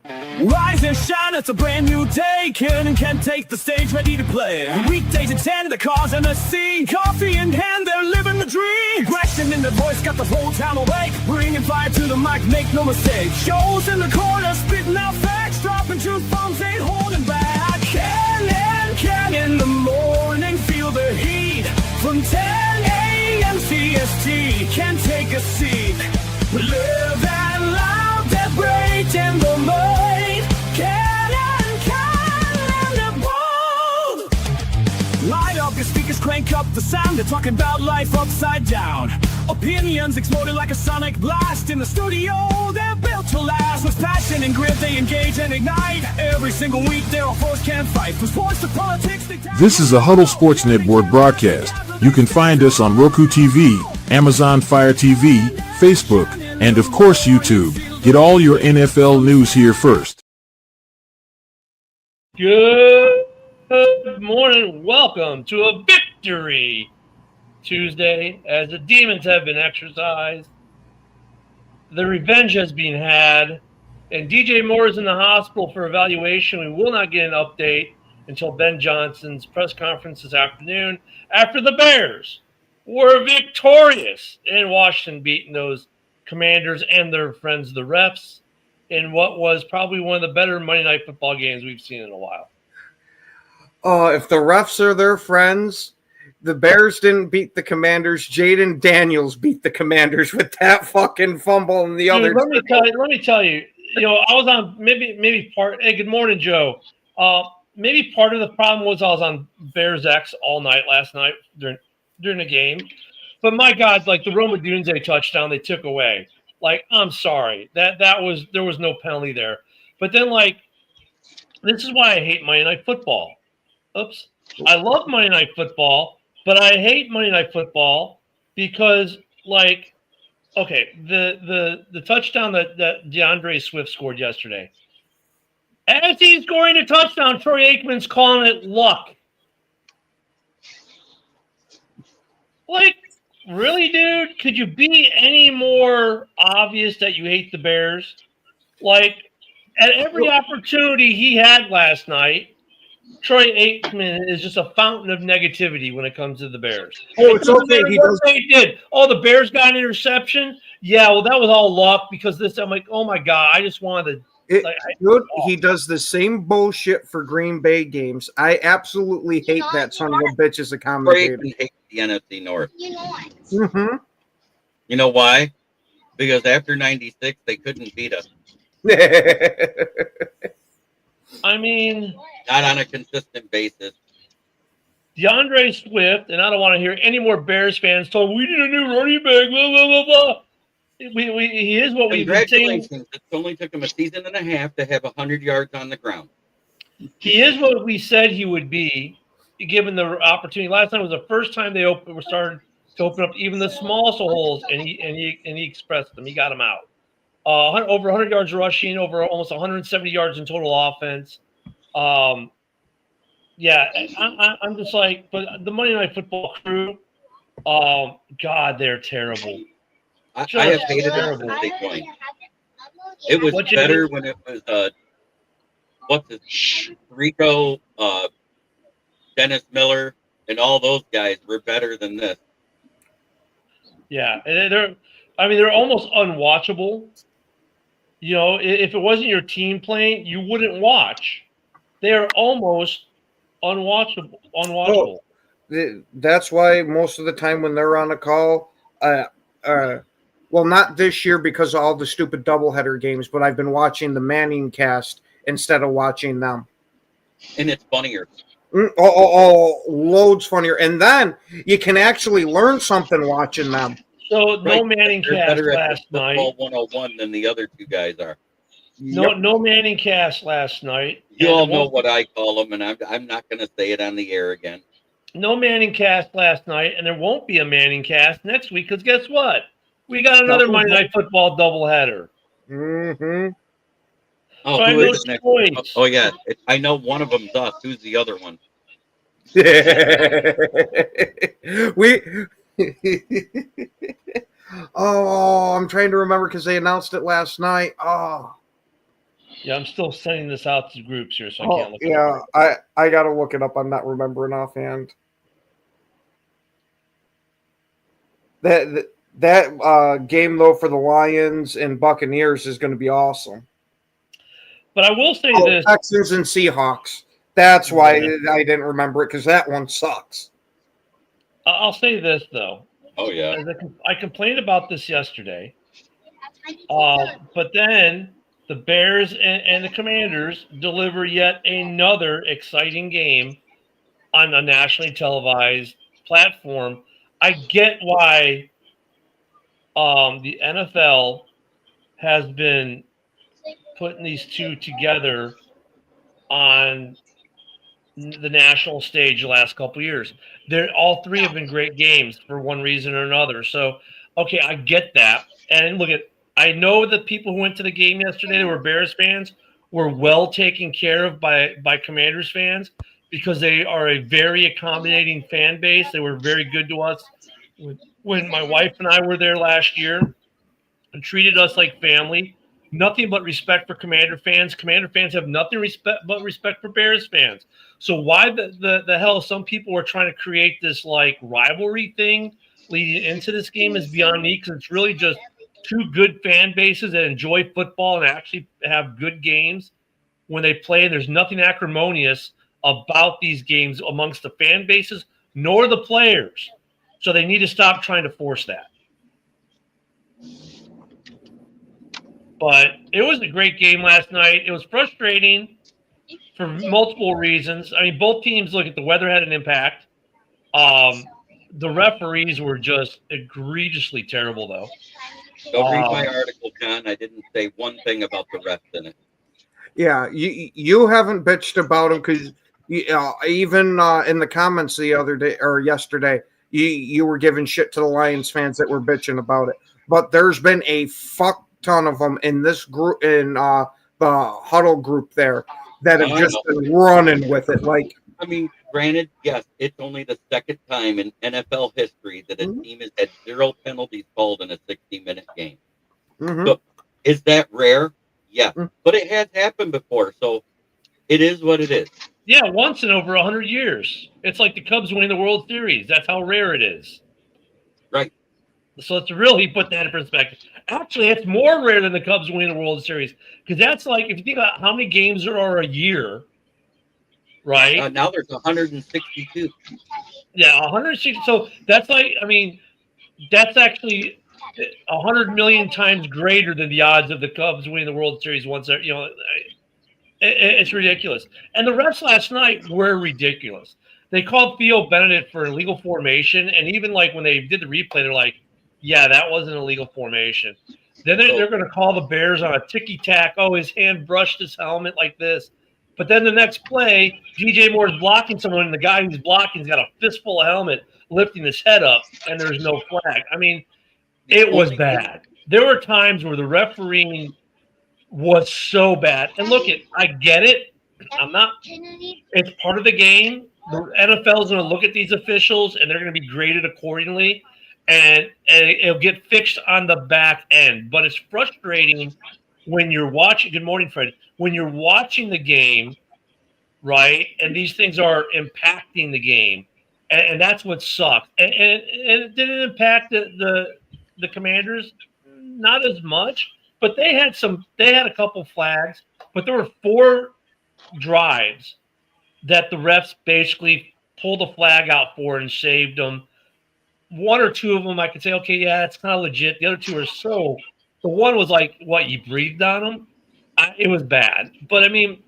Rise and shine, it's a brand new day. Ken can take the stage, ready to play. Weekdays at 10, the cars and the scene. Coffee in hand, they're living the dream. Aggression in their voice, got the whole town awake. Bringing fire to the mic, make no mistake. Shows in the corner, spitting out facts. Dropping truth bombs, ain't holding back. Ken in the morning, feel the heat. From 10 a.m. CST, can take a seat. Live and loud, that break in the mind. Light up your speakers, crank up the sound. They're talking about life upside down. Opinions exploding like a sonic blast. In the studio, they're built to last. With passion and grit, they engage and ignite. Every single week, they're a force can't fight. From sports to politics. This is a Huddle Sports Network broadcast. You can find us on Roku TV, Amazon Fire TV, Facebook, and of course YouTube. Get all your NFL news here first. Good morning. Welcome to a Victory Tuesday as the demons have been exorcised. The revenge has been had. And DJ Moore is in the hospital for evaluation. We will not get an update until Ben Johnson's press conference this afternoon after the Bears were victorious in Washington, beating those Commanders and their friends, the refs, in what was probably one of the better Monday Night Football games we've seen in a while. If the refs are their friends, the Bears didn't beat the Commanders. Jaden Daniels beat the Commanders with that fucking fumble and the other. Let me tell you. You know, I was on maybe part. Hey, good morning, Joe. Maybe part of the problem was I was on Bears X all night last night during the game. But my God, like the Roma Dunze touchdown they took away. Like, I'm sorry. There was no penalty there. But then, like, this is why I hate Monday Night Football. Oops. I love Monday Night Football, but I hate Monday Night Football because, like, okay, the touchdown that DeAndre Swift scored yesterday. As he's scoring a touchdown, Troy Aikman's calling it luck. Like, really, dude? Could you be any more obvious that you hate the Bears? Like, at every opportunity he had last night, Troy Aikman is just a fountain of negativity when it comes to the Bears. Oh, it's okay. He did. Oh, the Bears got an interception? Yeah, well, that was all luck because this. I'm like, oh, my God, I just wanted to. He does the same bullshit for Green Bay games. I absolutely hate that son of a bitch as a commentator. I hate the NFC North. Mm-hmm. You know why? Because after 96, they couldn't beat us. I mean, not on a consistent basis. DeAndre Swift, and I don't want to hear any more Bears fans told we need a new running back, blah, blah, blah, blah. He is what we've been saying. It only took him a season and a half to have 100 yards on the ground. He is what we said he would be, given the opportunity. Last time was the first time they started to open up even the smallest of holes, and he expressed them. He got them out. Over 100 yards rushing, over almost 170 yards in total offense. Yeah, I'm just like, but the Monday Night Football crew, God, they're terrible. I have hated it from the point. It was better when it was Rico, Dennis Miller, and all those guys were better than this. Yeah, and they're almost unwatchable. You know, if it wasn't your team playing, you wouldn't watch. They are almost unwatchable. Oh, that's why most of the time when they're on a call, well, not this year because of all the stupid doubleheader games, but I've been watching the Manning cast instead of watching them. And it's funnier. Loads funnier. And then you can actually learn something watching them. So no Manning cast last night. 101 than the other two guys are. No Manning cast last night. You all know what I call them, and I'm not going to say it on the air again. No Manning cast last night, and there won't be a Manning cast next week because guess what? We got another Monday Night Football doubleheader. Mm-hmm. Oh, so who is next? Oh, yeah. I know one of them's us. Who's the other one? I'm trying to remember because they announced it last night. Yeah, I'm still sending this out to groups here, so I Oh, can't look yeah, at it. I gotta look it up. I'm not remembering offhand. That game though for the Lions and Buccaneers is going to be awesome. But I will say Oh, this. Texans and Seahawks. That's why Yeah. I didn't remember it because that one sucks. I'll say this though. Oh yeah. As I complained about this yesterday, but then the Bears and the Commanders deliver yet another exciting game on a nationally televised platform. I get why the NFL has been putting these two together on the national stage the last couple of years. They're all three have been great games for one reason or another. So, okay, I get that. And look at, I know the people who went to the game yesterday that were Bears fans were well taken care of by Commanders fans because they are a very accommodating fan base. They were very good to us when my wife and I were there last year and treated us like family. Nothing but respect for Commander fans. Commander fans have nothing but respect for Bears fans. So why the hell some people are trying to create this like rivalry thing leading into this game is beyond me because it's really just two good fan bases that enjoy football and actually have good games when they play. There's nothing acrimonious about these games amongst the fan bases nor the players. So they need to stop trying to force that. But it was a great game last night. It was frustrating for multiple reasons. I mean, both teams, look at the weather had an impact. The referees were just egregiously terrible, though. Go read my article, John. I didn't say one thing about the refs in it. Yeah, you haven't bitched about them because even in the comments the other day or yesterday, you were giving shit to the Lions fans that were bitching about it. But there's been a fuck ton of them in this group in the huddle group there that have just been running with it. Like, I mean, granted, yes, it's only the second time in NFL history that a team has had 0 penalties called in a 60-minute game. So, is that rare? Yeah, but it has happened before, so it is what it is. Yeah, once in over 100 years. It's like the Cubs winning the World Series. That's how rare it is. Right. So let's really put that in perspective. Actually, it's more rare than the Cubs winning the World Series because that's like, if you think about how many games there are a year, right? Now there's 162. Yeah, 160. So that's like, I mean, that's actually 100 million times greater than the odds of the Cubs winning the World Series once. You know, it's ridiculous. And the refs last night were ridiculous. They called Theo Benedict for illegal formation, and even like when they did the replay, they're like, "Yeah, that wasn't illegal formation." Then they're going to call the Bears on a ticky-tack. Oh, his hand brushed his helmet like this. But then the next play, DJ Moore's blocking someone, and the guy who's blocking's got a fistful of helmet lifting his head up, and there's no flag. I mean, it was bad. There were times where the refereeing was so bad. And look, I get it. It's part of the game. The NFL is going to look at these officials, and they're going to be graded accordingly. And it'll get fixed on the back end. But it's frustrating when you're watching. Good morning, Fred. When you're watching the game, right, and these things are impacting the game, and that's what sucks. And it didn't impact the Commanders, not as much, but they had a couple flags. But there were 4 drives that the refs basically pulled the flag out for and saved them. 1 or 2 of them, I could say, okay, yeah, that's kind of legit. The other 2 are so. The one was like, what, you breathed on them? It was bad. But I mean,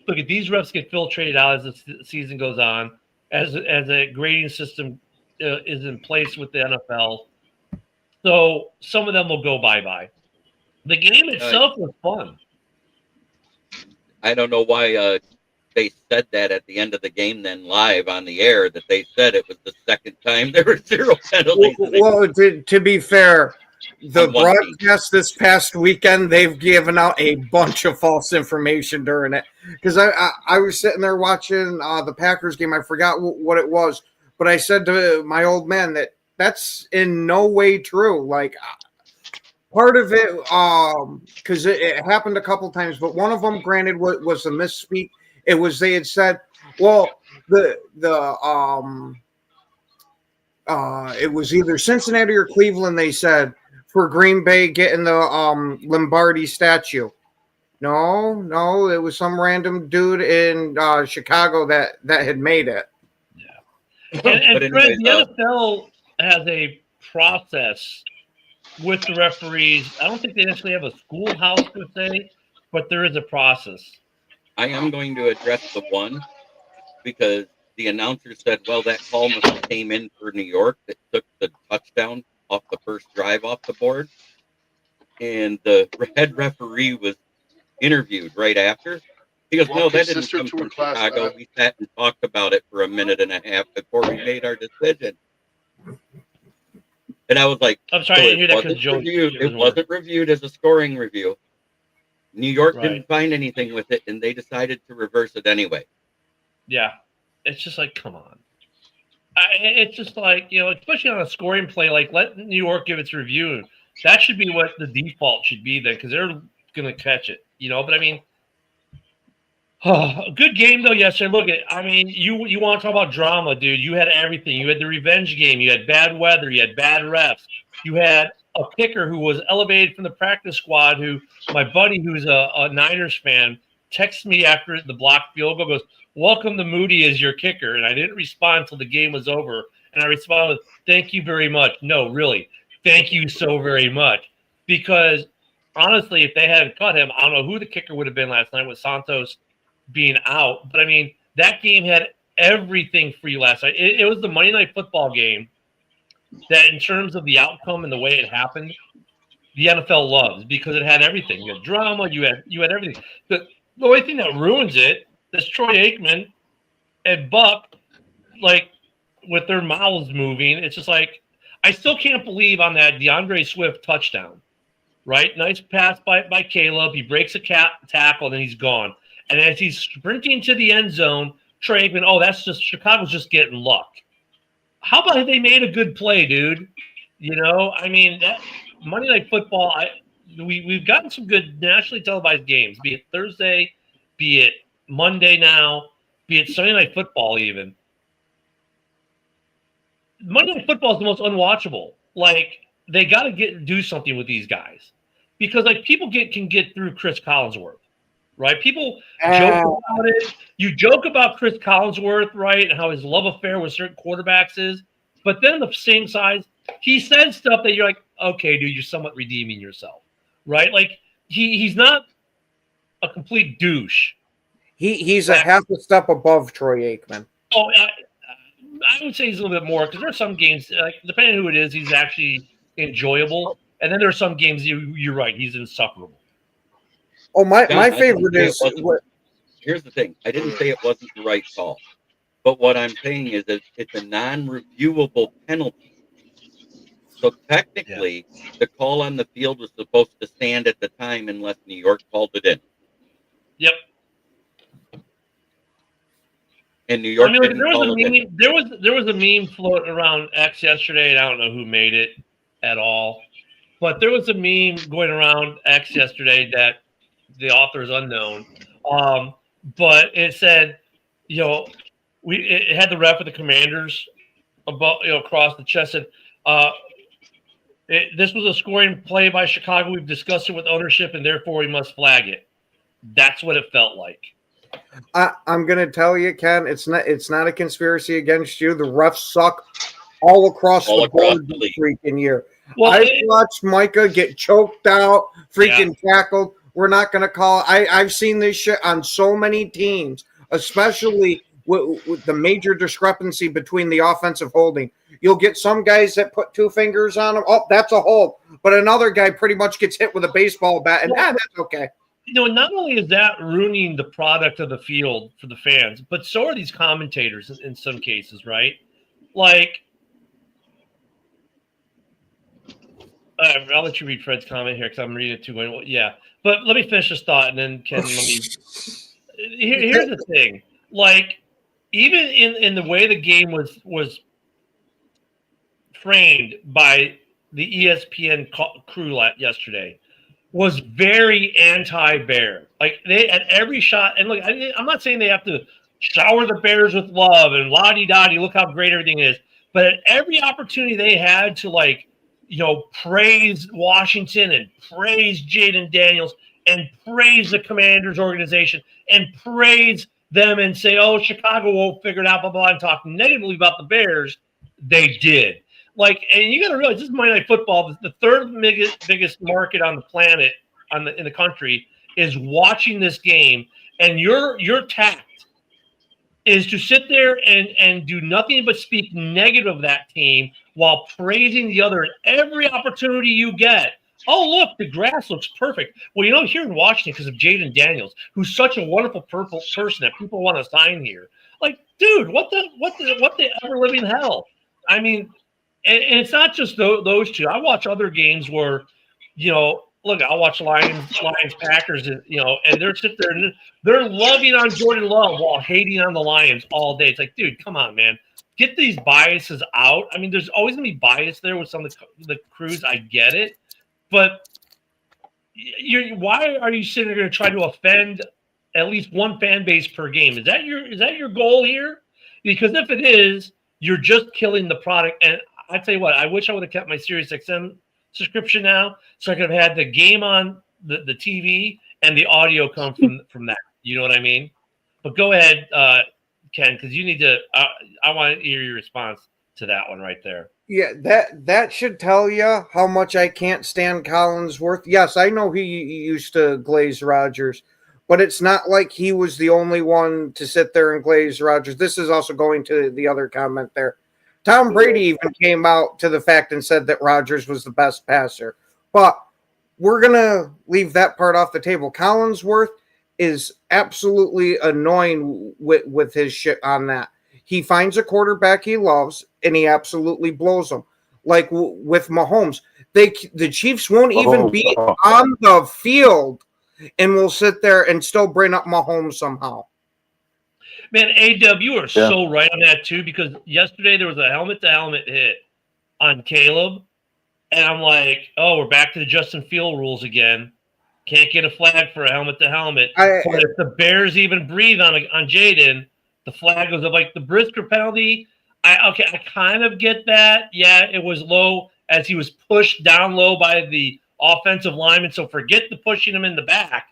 look at these refs get filtrated out as the season goes on, as a grading system is in place with the NFL. So some of them will go bye-bye. The game itself was fun. I don't know why they said that at the end of the game, then live on the air, that they said it was the second time there were 0 penalties. Well, to be fair, the broadcast this past weekend, they've given out a bunch of false information during it. Because I was sitting there watching the Packers game. I forgot what it was. But I said to my old man that's in no way true. Like, part of it, because it happened a couple times, but one of them, granted, was a misspeak. It was they had said, well, it was either Cincinnati or Cleveland. They said for Green Bay getting the Lombardi statue. No, it was some random dude in Chicago that had made it. Yeah, and Fred, the NFL has a process with the referees. I don't think they necessarily have a schoolhouse per se, but there is a process. I am going to address the one because the announcer said, well, that call must have came in for New York that took the touchdown off the first drive off the board. And the head referee was interviewed right after. He goes, no, that didn't come from Chicago. We sat and talked about it for a minute and a half before we made our decision. And I was like, I'm sorry, I didn't hear that because Joe. It wasn't reviewed as a scoring review. New York didn't find anything with it, and they decided to reverse it anyway. Yeah. It's just like, come on. It's just like, especially on a scoring play, like let New York give its review. That should be what the default should be then, because they're going to catch it, But I mean, a good game though yesterday. Look you want to talk about drama, dude. You had everything. You had the revenge game. You had bad weather. You had bad refs. You had a kicker who was elevated from the practice squad, who my buddy who's a Niners fan texted me after the blocked field goal, goes, welcome to Moody as your kicker. And I didn't respond until the game was over. And I responded with, thank you very much. No, really, thank you so very much. Because honestly, if they hadn't cut him, I don't know who the kicker would have been last night with Santos being out. But I mean, that game had everything for you last night. It was the Monday Night Football game that in terms of the outcome and the way it happened, the NFL loves because it had everything. You had drama, you had everything. The only thing that ruins it is Troy Aikman and Buck, like, with their mouths moving. It's just like, I still can't believe on that DeAndre Swift touchdown, right? Nice pass by Caleb. He breaks a tackle, and then he's gone. And as he's sprinting to the end zone, Troy Aikman, that's just Chicago's just getting luck. How about if they made a good play, dude? I mean, that Monday Night Football, we've gotten some good nationally televised games, be it Thursday, be it Monday now, be it Sunday Night Football even. Monday Night Football is the most unwatchable. Like, they got to do something with these guys. Because, like, people can get through Chris Collinsworth, right? People joke about it. You joke about Chris Collinsworth, right, and how his love affair with certain quarterbacks is. But then the same size, he said stuff that you're like, okay, dude, you're somewhat redeeming yourself, right? Like, he's not a complete douche. He's a half a step above Troy Aikman. Oh, I would say he's a little bit more because there are some games, like, depending on who it is, he's actually enjoyable. And then there are some games you're right, he's insufferable. Oh, my favorite is. Here's the thing. I didn't say it wasn't the right call. But what I'm saying is that it's a non-reviewable penalty. So technically, the call on the field was supposed to stand at the time unless New York called it in. Yep. And New York didn't call it in. There was a meme floating around X yesterday, and I don't know who made it at all. But there was a meme going around X yesterday that the author is unknown. But it said, it had the ref with the Commanders about across the chest. And this was a scoring play by Chicago. We've discussed it with ownership, and therefore we must flag it. That's what it felt like. I'm going to tell you, Ken, it's not a conspiracy against you. The refs suck all across the board this freaking year. Well, I've watched Micah get choked out, freaking tackled. We're not going to call. I've seen this shit on so many teams, especially with the major discrepancy between the offensive holding. You'll get some guys that put two fingers on them. Oh, that's a hold. But another guy pretty much gets hit with a baseball bat, and that's okay. Not only is that ruining the product of the field for the fans, but so are these commentators in some cases, right? Like, I'll let you read Fred's comment here because I'm reading it too. Well, yeah, but let me finish this thought, and then Ken, here's the thing. Like, even in the way the game was framed by the ESPN crew yesterday was very anti-Bear. Like they at every shot, and look, I'm not saying they have to shower the Bears with love and la-di-da-di, look how great everything is. But at every opportunity they had to, like, praise Washington and praise Jaden Daniels and praise the Commanders organization and praise them and say, oh, Chicago won't figure it out, blah, blah, and talk negatively about the Bears, they did. Like, and you got to realize this is Monday Night Football. The third biggest market on the planet, in the country, is watching this game, and your tact is to sit there and do nothing but speak negative of that team while praising the other at every opportunity you get. Oh, look, the grass looks perfect. Well, here in Washington, because of Jaden Daniels, who's such a wonderful purple person that people want to sign here. Like, dude, what the ever living hell? I mean, and it's not just those two. I watch other games where, look, I'll watch Lions Packers, and they're sitting there and they're loving on Jordan Love while hating on the Lions all day. It's like, dude, come on, man. Get these biases out. I mean, there's always going to be bias there with some of the crews. I get it. But why are you sitting there going to try to offend at least one fan base per game? Is that your goal here? Because if it is, you're just killing the product. And I tell you what, I wish I would have kept my SiriusXM subscription now, so I could have had the game on the TV and the audio come from that. You know what I mean? But go ahead, Ken, because you need to. I want to hear your response to that one right there. Yeah, that should tell you how much I can't stand Collinsworth. Yes, I know he used to glaze Rodgers, but it's not like he was the only one to sit there and glaze Rodgers. This is also going to the other comment there. Tom Brady even came out to the fact and said that Rodgers was the best passer. But we're going to leave that part off the table. Collinsworth is absolutely annoying with his shit on that. He finds a quarterback he loves, and he absolutely blows them. Like with Mahomes, the Chiefs won't even be on the field, and will sit there and still bring up Mahomes somehow. Man, AW, you are so right on that too, because yesterday there was a helmet-to-helmet hit on Caleb, and I'm like, oh, we're back to the Justin Field rules again. Can't get a flag for a helmet-to-helmet. But if the Bears even breathe on Jaden, the flag goes up. Like the Brisker penalty, I kind of get that. Yeah, it was low as he was pushed down low by the offensive lineman. So forget the pushing him in the back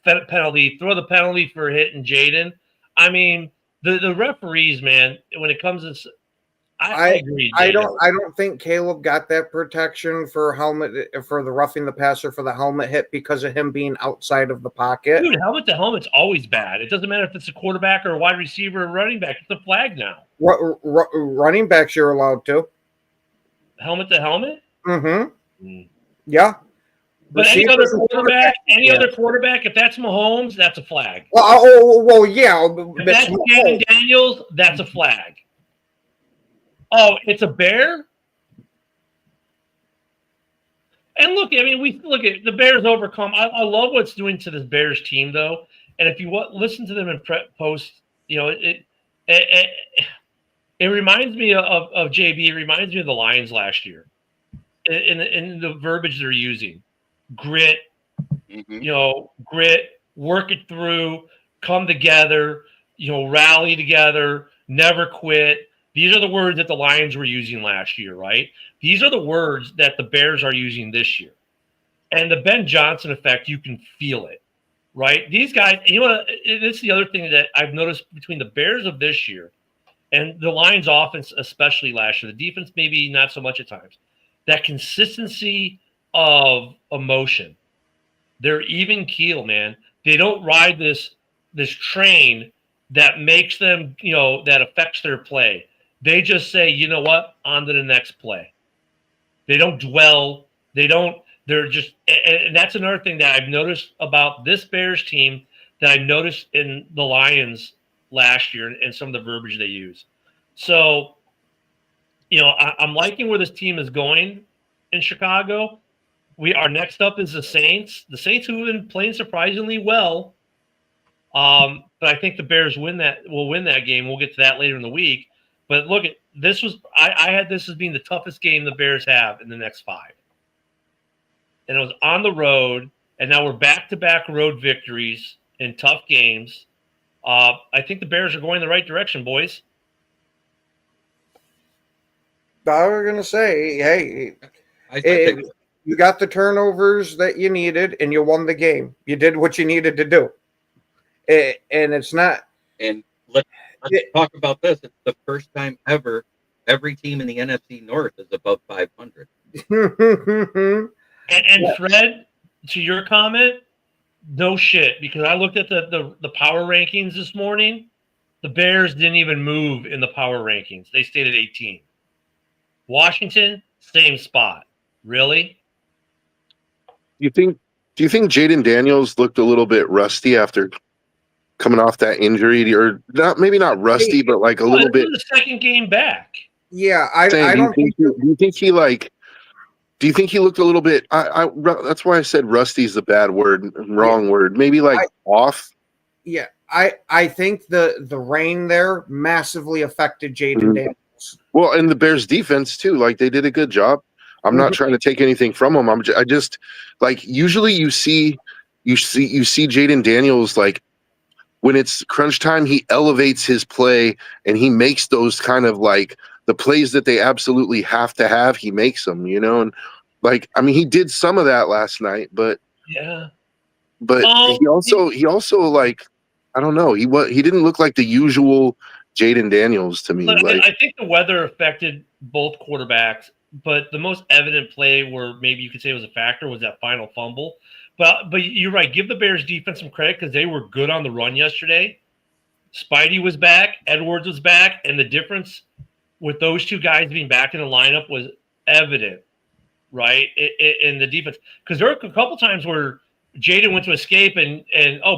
penalty. Throw the penalty for hitting Jaden. I mean, the referees, man, when it comes to, I agree. I don't think Caleb got that protection for the roughing the passer for the helmet hit because of him being outside of the pocket. Dude, helmet to helmet's always bad. It doesn't matter if it's a quarterback or a wide receiver or running back. It's a flag now. Running backs you're allowed to. Helmet to helmet? Mm-hmm. Yeah. But any other quarterback, if that's Mahomes, that's a flag. Well, yeah. If that's Jaden Daniels, that's a flag. Oh, it's a Bear? And look, I mean, we look at the Bears overcome. I love what's doing to this Bears team, though. And if you listen to them in post, it reminds me of JB. It reminds me of the Lions last year in the verbiage they're using. Grit, grit, work it through, come together, rally together, never quit. These are the words that the Lions were using last year, right? These are the words that the Bears are using this year. And the Ben Johnson effect, you can feel it, right? These guys, this is the other thing that I've noticed between the Bears of this year and the Lions offense, especially last year, the defense maybe not so much at times, that consistency of emotion. They're even keel, man. They don't ride this train that makes them, that affects their play. They just say, you know what, on to the next play. They don't dwell. They're just, and that's another thing that I've noticed about this Bears team that I noticed in the Lions last year and some of the verbiage they use. So, I'm liking where this team is going in Chicago. Our next up is the Saints. The Saints who have been playing surprisingly well. But I think the Bears will win that game. We'll get to that later in the week. But look at this was I had this as being the toughest game the Bears have in the next 5. And it was on the road, and now we're back-to-back road victories in tough games. I think the Bears are going in the right direction, boys. I was going to say, hey, you got the turnovers that you needed, and you won the game. You did what you needed to do. And it's not. And let's talk about this. It's the first time ever every team in the NFC North is above 500. And Fred, to your comment, no shit, because I looked at the power rankings this morning. The Bears didn't even move in the power rankings. They stayed at 18. Washington, same spot. Really? Do you think Jaden Daniels looked a little bit rusty after coming off that injury, or maybe not rusty, but like a little bit? The second game back. Yeah, I don't think. Do you think he looked a little bit? That's why I said rusty is a bad word, wrong word. Maybe off. Yeah, I think the rain there massively affected Jaden Daniels. Well, and the Bears defense too. Like, they did a good job. I'm not trying to take anything from them. I just like, usually you see Jaden Daniels, like, when it's crunch time, he elevates his play and he makes those kind of like the plays that they absolutely have to have. He makes them, and like, I mean, he did some of that last night, but he also like, I don't know. He didn't look like the usual Jaden Daniels to me. Look, I think the weather affected both quarterbacks, but the most evident play where maybe you could say was a factor was that final fumble. But you're right. Give the Bears defense some credit because they were good on the run yesterday. Spidey was back. Edwards was back. And the difference with those two guys being back in the lineup was evident, right, in the defense. Because there were a couple times where Jaden went to escape and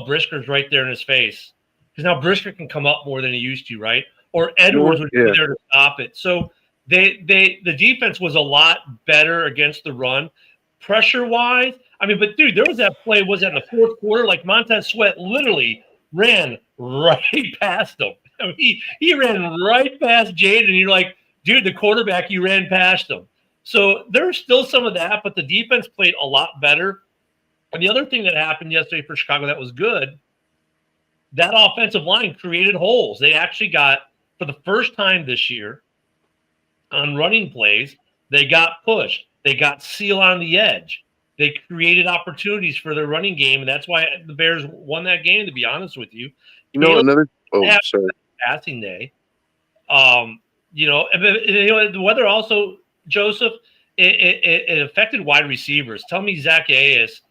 Brisker's right there in his face. Because now Brisker can come up more than he used to, right? Or Edwards would be there to stop it. So the defense was a lot better against the run. Pressure-wise, I mean, but dude, there was that play, was that in the fourth quarter? Like, Montez Sweat literally ran right past him. I mean, he ran right past Jaden, and you're like, dude, the quarterback, you ran past him. So there's still some of that, but the defense played a lot better. And the other thing that happened yesterday for Chicago that was good, that offensive line created holes. They actually got, for the first time this year, on running plays, they got pushed. They got seal on the edge. They created opportunities for their running game, and that's why the Bears won that game, to be honest with you. Passing day. The weather also, Joseph, it affected wide receivers. Tell me Zacchaeus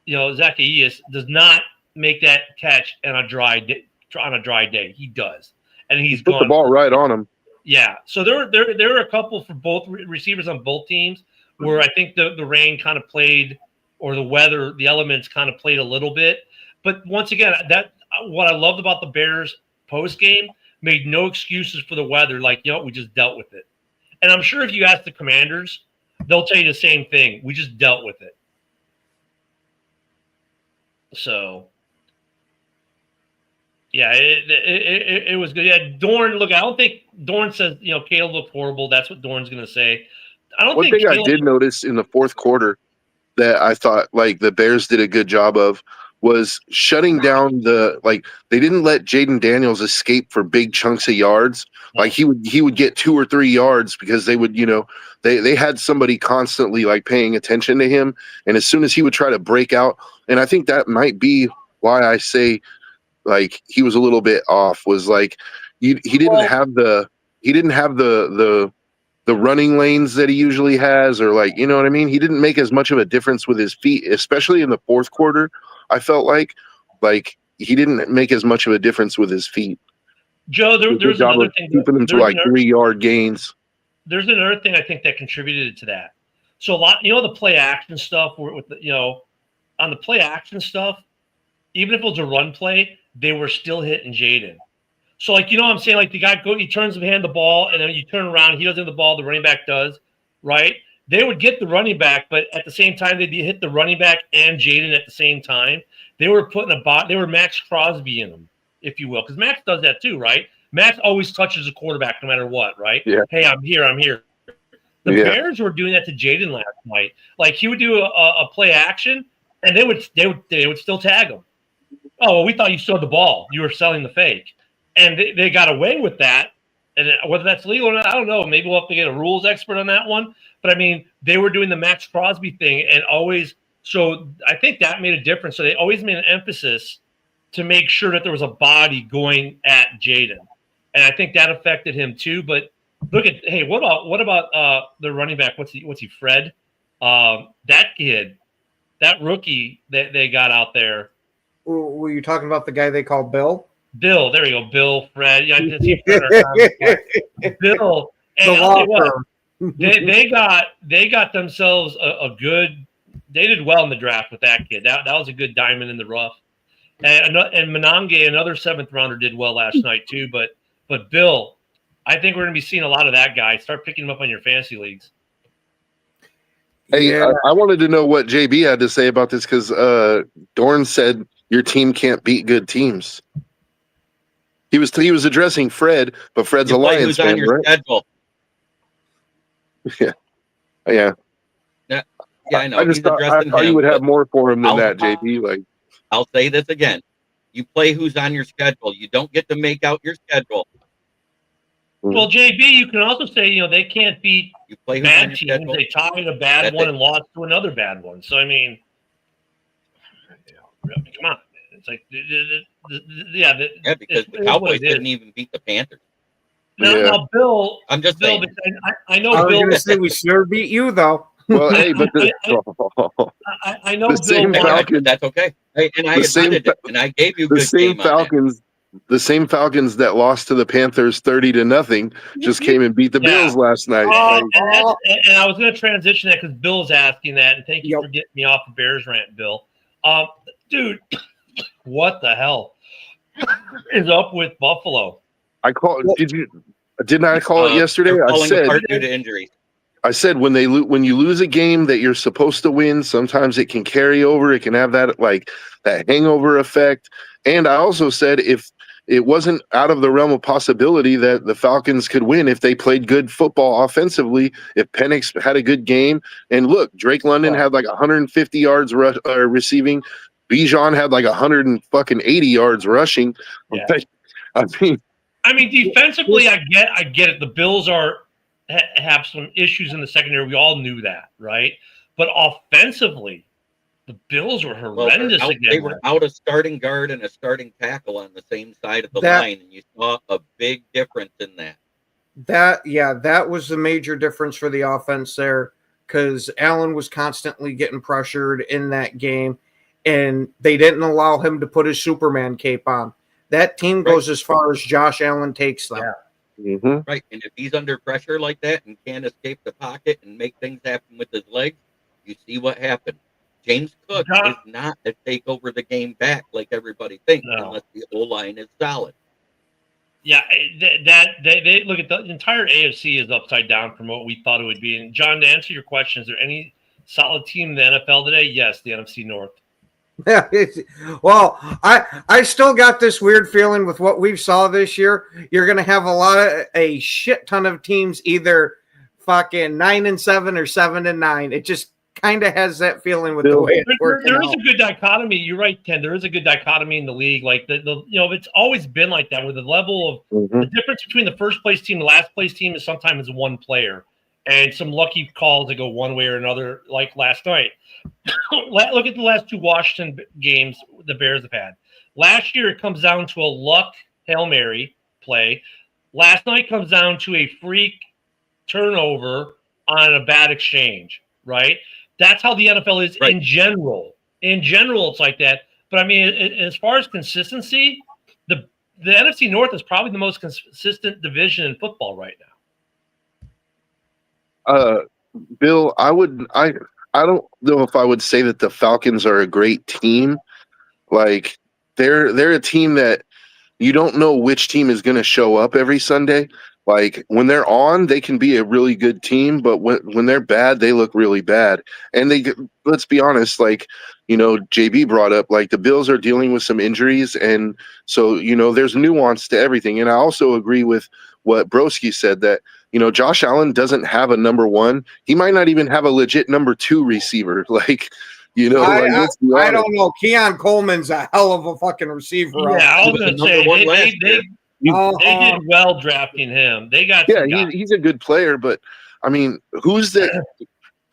does not make that catch on a dry day. He does. And he's put the ball right on him. Yeah. So there were a couple for both receivers on both teams where I think the rain kind of played, or the weather, the elements kind of played a little bit. But once again, that what I loved about the Bears post game, made no excuses for the weather. Like, we just dealt with it. And I'm sure if you ask the Commanders, they'll tell you the same thing. We just dealt with it. So, yeah, it was good. Yeah, Dorn, look, I don't think Dorn says, Caleb looked horrible. That's what Dorn's going to say. One thing I did notice in the fourth quarter that I thought, like, the Bears did a good job of was shutting down they didn't let Jaden Daniels escape for big chunks of yards. Like, he would get 2 or 3 yards because they would, they had somebody constantly, like, paying attention to him. And as soon as he would try to break out, and I think that might be why I say, like, he was a little bit off, was like, he didn't have the running lanes that he usually has, or, like, you know what I mean? He didn't make as much of a difference with his feet, especially in the fourth quarter. I felt like he didn't make as much of a difference with his feet. Joe, there's another thing. Keeping them to like 3-yard gains. There's another thing I think that contributed to that. So a lot, the play action stuff on the play action stuff, even if it was a run play, they were still hitting Jaden. So, like, I'm saying, like, the guy he turns his hand the ball, and then you turn around, he doesn't have the ball, the running back does, right? They would get the running back, but at the same time, they'd hit the running back and Jaden at the same time. They were putting they were Max Crosby in them, if you will, because Max does that too, right? Max always touches the quarterback no matter what, right? Yeah. Hey, I'm here. The Bears were doing that to Jaden last night. Like he would do a play action, and they would still tag him. Oh, well, we thought you showed the ball. You were selling the fake, and they got away with that. And whether that's legal or not, I don't know. Maybe we'll have to get a rules expert on that one. But I mean, they were doing the Max Crosby thing, and always. So I think that made a difference. So they always made an emphasis to make sure that there was a body going at Jaden, and I think that affected him too. But look at what about the running back? What's he? Fred? That kid, that rookie that they got out there. Were you talking about the guy they call Bill? Bill, there you go. Bill, Fred. Yeah, I just see Fred. Bill. And I'll tell you what, they got themselves a good. They did well in the draft with that kid. That was a good diamond in the rough. And Monange, another 7th rounder, did well last night too. But Bill, I think we're going to be seeing a lot of that guy. Start picking him up on your fantasy leagues. Hey, I wanted to know what JB had to say about this because Dorn said your team can't beat good teams. He was addressing Fred, but Fred's a Lions fan, on your right? schedule. Yeah. Yeah, I know. I thought you would have more for him than that, JB. Like, I'll say this again: you play who's on your schedule. You don't get to make out your schedule. Well, JB, you can also say they can't beat You play who's on bad your teams. schedule. They tied a bad That's one it. and lost to another bad one. So I mean, come on, it's like Because the Cowboys didn't even beat the Panthers. Now, Bill. I'm just Bill, saying. I know I was Bill. going to say we sure beat you though. well, hey, but I know the Bill. same Falcons. That's okay. Hey, and I The same admitted it, and I gave you the good same game on that. Falcons. The same Falcons that lost to the Panthers 30-0 just came and beat the Bills last night. And I was going to transition that because Bill's asking that, and thank you for getting me off the Bears rant, Bill. Dude, what the hell is up with Buffalo? I called. Didn't I call it yesterday? I said due to injury. I said when you lose a game that you're supposed to win, sometimes it can carry over. It can have that hangover effect. And I also said if it wasn't out of the realm of possibility that the Falcons could win if they played good football offensively, if Penix had a good game. And look, Drake London had like 150 yards receiving. Bijan had like 180 yards rushing. Yeah. I mean, defensively, I get it. The Bills have some issues in the secondary. We all knew that, right? But offensively, the Bills were horrendous again. They were out a starting guard and a starting tackle on the same side of the line, and you saw a big difference in that. That was the major difference for the offense there because Allen was constantly getting pressured in that game, and they didn't allow him to put his Superman cape on. That team goes as far as Josh Allen takes them. Yeah. Mm-hmm. Right, and if he's under pressure like that and can't escape the pocket and make things happen with his legs, you see what happened. James Cook is not to take over the game back like everybody thinks unless the O-line is solid. Yeah, they look at the entire AFC is upside down from what we thought it would be. And John, to answer your question, is there any solid team in the NFL today? Yes, the NFC North. Yeah, well, I still got this weird feeling with what we've saw this year. You're going to have a shit ton of teams either fucking 9-7 or 7-9. It just kind of has that feeling with the way it's working There is out. a good dichotomy. You're right, Ken. There is a good dichotomy in the league. Like it's always been like that. With the level of the difference between the first place team and the last place team is sometimes one player, and some lucky calls that go one way or another. Like last night. Look at the last two Washington games the Bears have had. Last year, it comes down to a luck Hail Mary play. Last night comes down to a freak turnover on a bad exchange, right? That's how the NFL is in general. In general, it's like that. But, I mean, as far as consistency, the NFC North is probably the most consistent division in football right now. Bill, I don't know if I would say that the Falcons are a great team. Like they're a team that you don't know which team is going to show up every Sunday. Like when they're on, they can be a really good team, but when they're bad, they look really bad. And let's be honest, like JB brought up, like the Bills are dealing with some injuries, and so there's nuance to everything. And I also agree with what Broski said that Josh Allen doesn't have a number one. He might not even have a legit number two receiver. Like let's be honest. I don't know. Keon Coleman's a hell of a fucking receiver. Yeah, I was going to say they did well drafting him. They got he's a good player, but I mean, who's the?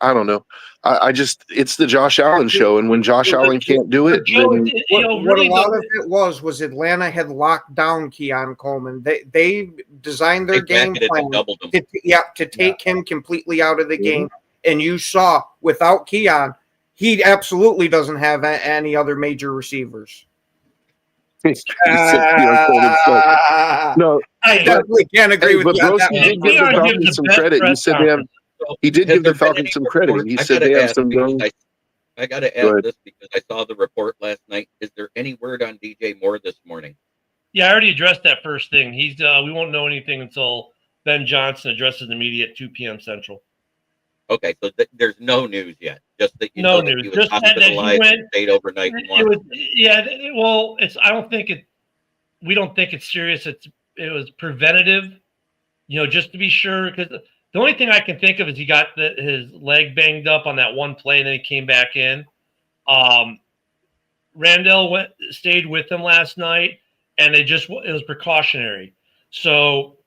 I don't know. I just it's the Josh Allen show, and when Josh Allen can't do it, what a lot of it was Atlanta had locked down Keon Coleman. They designed their game plan to take him completely out of the game, and you saw without Keon, he absolutely doesn't have any other major receivers. No, I definitely can't agree with that. But Broski did give the Falcons some credit. You said he did give the Falcons some credit. He said they have some young. I got to ask this because I saw the report last night. Is there any word on DJ Moore this morning? Yeah, I already addressed that first thing. We won't know anything until Ben Johnson addresses the media at 2 p.m. Central. Okay, so there's no news yet. Just that you know that he was hospitalized and stayed overnight. We don't think it's serious. It was preventative, just to be sure. Because the only thing I can think of is he got his leg banged up on that one play, and then he came back in. Randall stayed with him last night, and it was precautionary. So,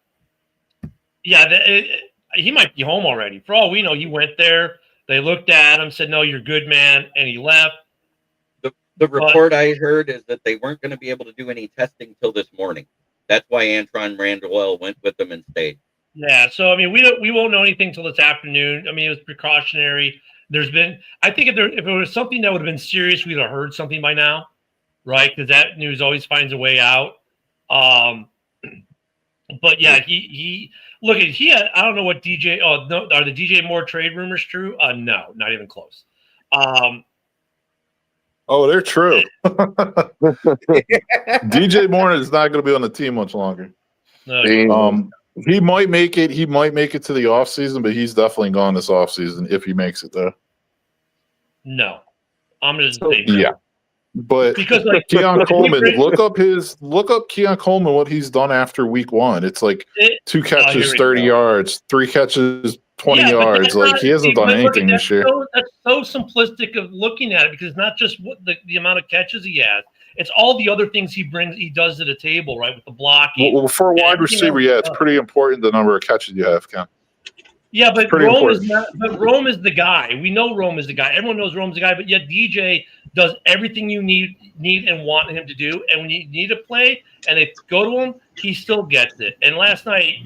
yeah, he might be home already. For all we know, he went there. They looked at him, said, "No, you're good, man," and he left. The report I heard is that they weren't going to be able to do any testing till this morning. That's why Antron Randall went with them and stayed. Yeah, so I mean, we won't know anything till this afternoon. I mean, it was precautionary. I think if it was something that would have been serious, we'd have heard something by now, right? Because that news always finds a way out. But yeah, he had. I don't know what DJ. Oh, no, are the DJ Moore trade rumors true? No, not even close. Oh, they're true. DJ Moore is not going to be on the team much longer. No. He might make it. He might make it to the offseason, but he's definitely gone this offseason if he makes it there. No, I'm just saying. Yeah, but because Keon Coleman, look up Keon Coleman, what he's done after week one. It's like 2 catches, 30 yards, 3 catches, 20 yards. Like he hasn't done anything this year. That's so simplistic of looking at it because it's not just what the amount of catches he has. It's all the other things he does to the table, right? With the blocking. Well, for a wide receiver, it's pretty important the number of catches you have, Ken. Yeah, but Rome is the guy. We know Rome is the guy. Everyone knows Rome's the guy, but yet DJ does everything you need and want him to do. And when you need a play and they go to him, he still gets it. And last night,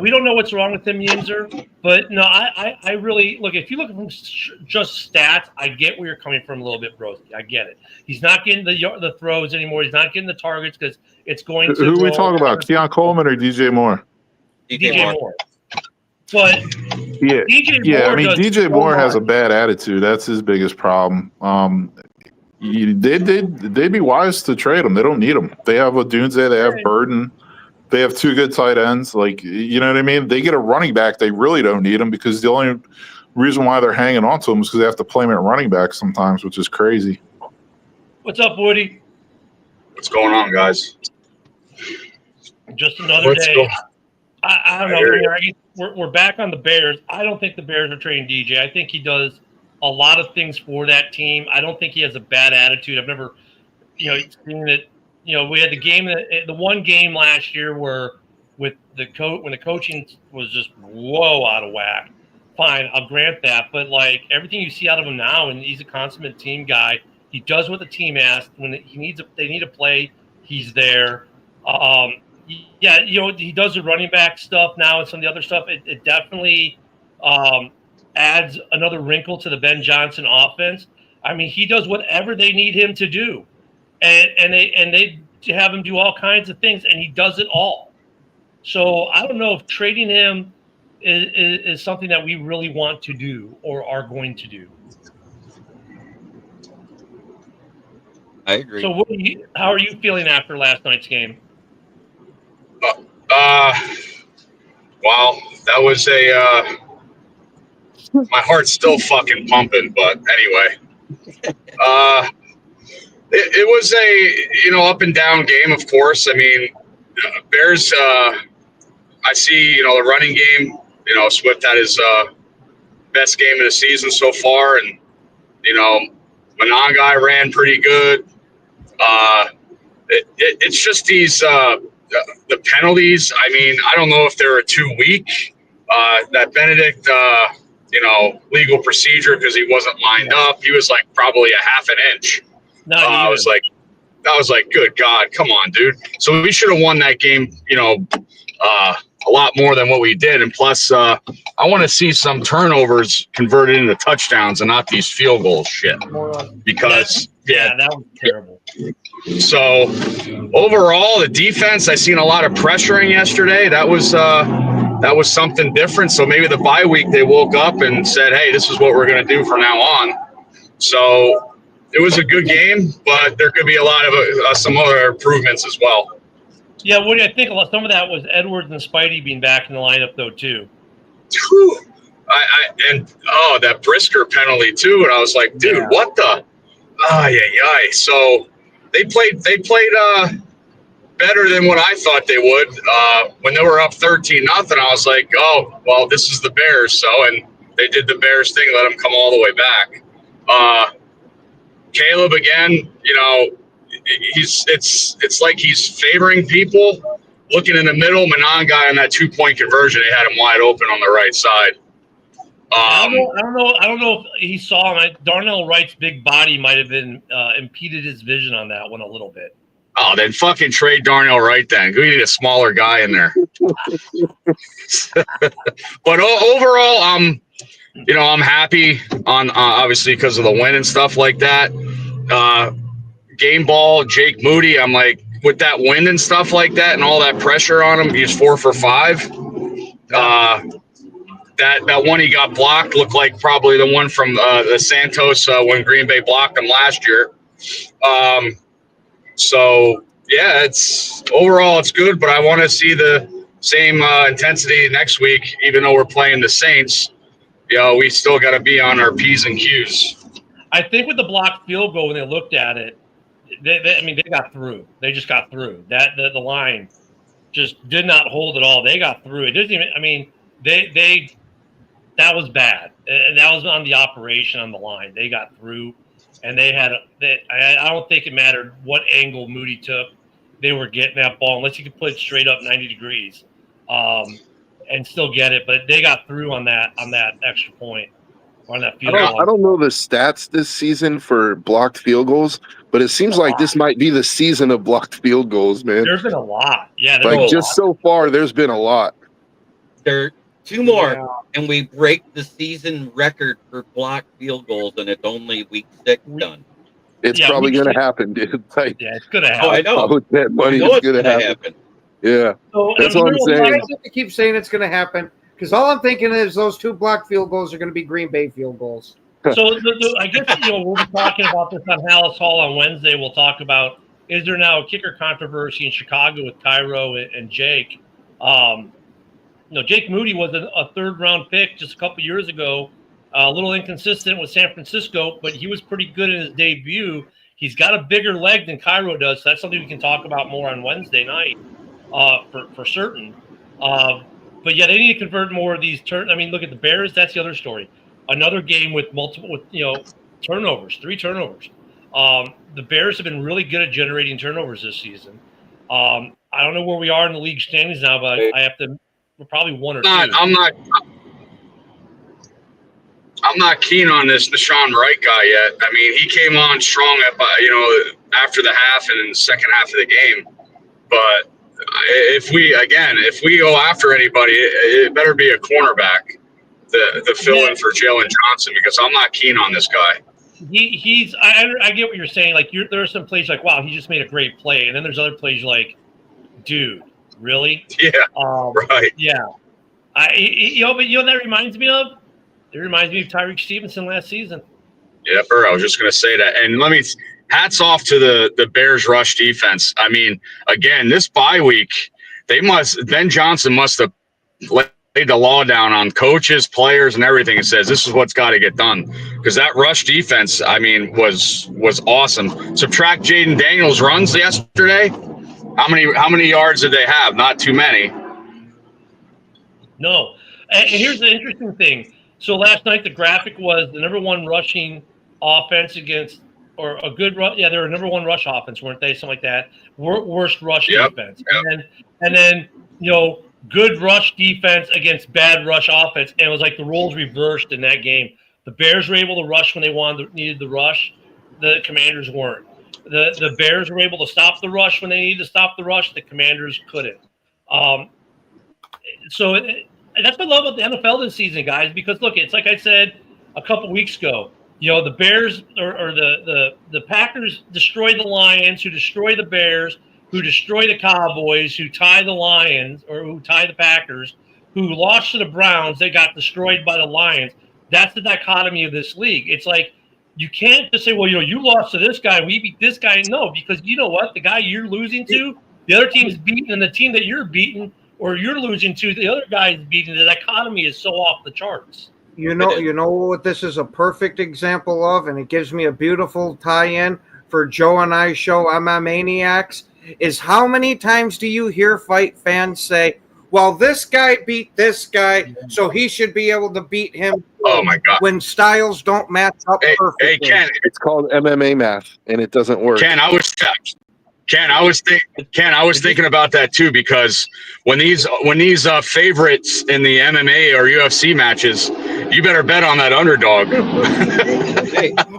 we don't know what's wrong with him, Yinzer, but no, I really look. If you look from just stats, I get where you're coming from a little bit, Broski. I get it. He's not getting the throws anymore. He's not getting the targets because it's going to. Who are we talking about? Keon Coleman or DJ Moore? DJ Moore. But DJ Moore has a bad attitude. That's his biggest problem. They'd be wise to trade him. They don't need him. They have Odunze. They have Burden. They have 2 good tight ends. Like, you know what I mean? They get a running back. They really don't need him because the only reason why they're hanging on to him is because they have to play him at running back sometimes, which is crazy. What's up, Woody? What's going on, guys? Just another day. I don't know. We're back on the Bears. I don't think the Bears are trading DJ. I think he does a lot of things for that team. I don't think he has a bad attitude. I've never, seen it. We had the one game last year where with when the coaching was just out of whack. Fine, I'll grant that. But like everything you see out of him now, and he's a consummate team guy. He does what the team asks. When they need a play, he's there. He does the running back stuff now and some of the other stuff. It definitely adds another wrinkle to the Ben Johnson offense. I mean, he does whatever they need him to do. And they have him do all kinds of things, and he does it all. So I don't know if trading him is something that we really want to do or are going to do. I agree. So how are you feeling after last night's game? Well, that was my heart's still fucking pumping, but anyway. It was a up and down game, of course. I mean, Bears. I see the running game. Swift had his best game of the season so far, and Monangai ran pretty good. It's just these the penalties. I mean, I don't know if they were too weak. That Benedict, legal procedure because he wasn't lined up. He was like probably a half an inch. I was like, good God, come on, dude. So we should have won that game, a lot more than what we did. And plus, I want to see some turnovers converted into touchdowns and not these field goals shit. Because that was terrible. So overall, the defense, I seen a lot of pressuring yesterday. That was something different. So maybe the bye week they woke up and said, hey, this is what we're going to do from now on. So it was a good game, but there could be a lot of some other improvements as well. Yeah, Woody, I think some of that was Edwards and Spidey being back in the lineup, though, too. That Brisker penalty, too. And I was like, dude, what the? So they played better than what I thought they would. When they were up 13-0, I was like, oh, well, this is the Bears. And they did the Bears thing, let them come all the way back. Caleb, again, it's like he's favoring people. Looking in the middle, Monangai on that 2-point conversion, they had him wide open on the right side. I don't know if he saw him. Darnell Wright's big body might have been impeded his vision on that one a little bit. Oh, then fucking trade Darnell Wright then. We need a smaller guy in there. But overall, I'm happy on obviously because of the win and stuff like that. Game ball, Jake Moody. I'm like, with that win and stuff like that and all that pressure on him, he's 4 for 5. That one he got blocked looked like probably the one from the Santos when Green Bay blocked him last year. So yeah, it's good, but I want to see the same intensity next week, even though we're playing the Saints. We still got to be on our P's and Q's. I think with the blocked field goal, when they looked at it, they got through. They just got through. The line just did not hold at all. They got through. It doesn't even. I mean, that was bad. And that was on the operation on the line. They got through, and I don't think it mattered what angle Moody took. They were getting that ball unless you could put it straight up 90 degrees, and still get it. But they got through on that extra point. On that field goal. I don't know the stats this season for blocked field goals, but it seems like this might be the season of blocked field goals, man. There's been a lot. Yeah. So far, there's been a lot. There are 2 more, and we break the season record for blocked field goals, and it's only week 6 done. It's probably going to happen, dude. It's going to happen. Oh, I know. That money is going to happen. Yeah. So, that's what I'm saying. I have to keep saying it's going to happen. Because all I'm thinking is those 2 blocked field goals are going to be Green Bay field goals. So I guess we'll be talking about this on Hallis Hall on Wednesday. We'll talk about, is there now a kicker controversy in Chicago with Cairo and Jake? Jake Moody was a 3rd-round pick just a couple years ago. A little inconsistent with San Francisco, but he was pretty good in his debut. He's got a bigger leg than Cairo does, so that's something we can talk about more on Wednesday night for certain. But yeah, they need to convert more of these look at the Bears. That's the other story. Another game with turnovers, 3 turnovers. The Bears have been really good at generating turnovers this season. I don't know where we are in the league standings now, but we're probably 1 or 2. I'm not keen on this Deshaun Wright guy yet. I mean, he came on strong after the half and in the second half of the game, but. If we go after anybody, it better be a cornerback to fill in for Jalen Johnson, because I'm not keen on this guy. I get what you're saying. Like there are some plays like, wow, he just made a great play, and then there's other plays like, dude, really? Yeah, right. Yeah, but that reminds me of? It reminds me of Tyreek Stevenson last season. Yeah, I was just going to say that, and hats off to the Bears rush defense. I mean, again, this bye week, Ben Johnson must have let laid the law down on coaches, players, and everything. It says this is what's got to get done because that rush defense, I mean, was awesome. Subtract Jaden Daniels' runs yesterday. How many yards did they have? Not too many. No. And here's the interesting thing. So last night the graphic was the number one rushing offense against, or a good rush. Yeah, they were number one rush offense, weren't they? Something like that. Worst rush defense. Yep. And then good rush defense against bad rush offense. And it was like the roles reversed in that game. The Bears were able to rush when they needed the rush. The Commanders weren't. The Bears were able to stop the rush when they needed to stop the rush. The Commanders couldn't. So that's what I love about the NFL this season, guys, because look, it's like I said a couple weeks ago, the Bears or the Packers destroy the Lions, who destroy the Bears, who destroy the Cowboys, who tie the Lions or who tie the Packers, who lost to the Browns. They got destroyed by the Lions. That's the dichotomy of this league. It's like you can't just say, well, you lost to this guy, we beat this guy. No, because you know what? The guy you're losing to, the other team's beaten, and the team that you're beating or you're losing to, the other guy's beating. The dichotomy is so off the charts. You know what this is a perfect example of, and it gives me a beautiful tie-in for Joe and I's show, MM Maniacs, is how many times do you hear fight fans say, well, this guy beat this guy, so he should be able to beat him. Oh, my God. When styles don't match up perfectly. Hey, Ken. It's called MMA math, and it doesn't work. Ken, I was thinking about that too, because when these favorites in the MMA or UFC matches, you better bet on that underdog.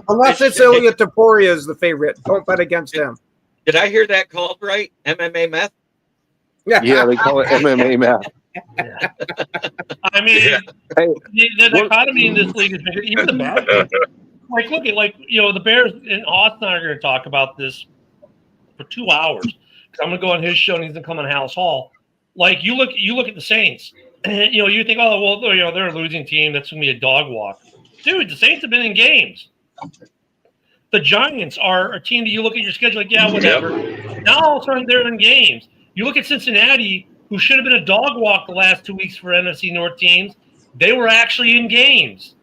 Unless it's Ilya Taporia is the favorite, don't bet against him. Did I hear that called right? MMA meth? Yeah, they call it MMA math. Yeah. I mean, the dichotomy in this league is bigger. Even the bad teams. Like, look at the Bears and Austin and I are going to talk about this for 2 hours. I'm going to go on his show and he's going to come on House Hall. Like you look at the Saints. And, you think, oh well, they're a losing team. That's going to be a dog walk. Dude, the Saints have been in games. The Giants are a team that you look at your schedule like, yeah, whatever. Now all of a sudden they're in games. You look at Cincinnati, who should have been a dog walk the last 2 weeks for NFC North teams. They were actually in games,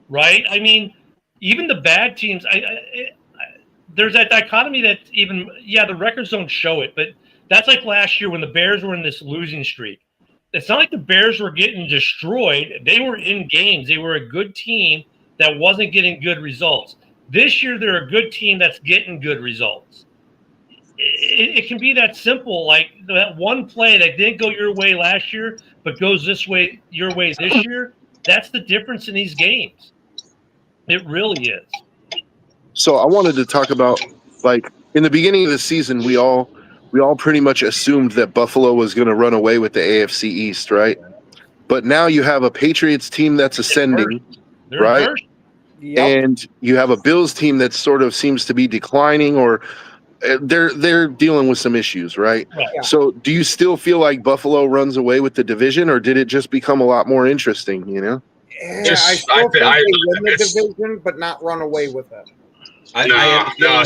right? I mean, even the bad teams, there's that dichotomy that the records don't show it, but that's like last year when the Bears were in this losing streak. It's not like the Bears were getting destroyed. They were in games. They were a good team that wasn't getting good results. This year, they're a good team that's getting good results. It can be that simple, like that one play that didn't go your way last year, but goes your way this year. That's the difference in these games. It really is. So I wanted to talk about, like, in the beginning of the season, we all pretty much assumed that Buffalo was going to run away with the AFC East, right? But now you have a Patriots team that's ascending, right? Yep. And you have a Bills team that sort of seems to be declining, or they're dealing with some issues, right? Yeah. So do you still feel like Buffalo runs away with the division, or did it just become a lot more interesting, Yeah, I still think they win the division, but not run away with it. I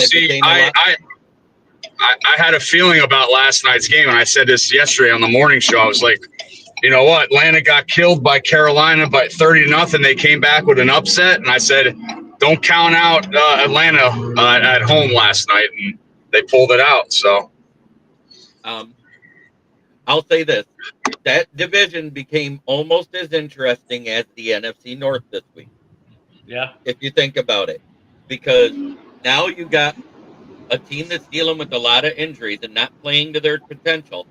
had a feeling about last night's game, and I said this yesterday on the morning show. I was like, you know what? Atlanta got killed by Carolina by 30-0. They came back with an upset, and I said, don't count out Atlanta at home last night, and they pulled it out. So, I'll say this: that division became almost as interesting as the NFC North this week. Yeah, if you think about it, because now you got a team that's dealing with a lot of injuries and not playing to their potential,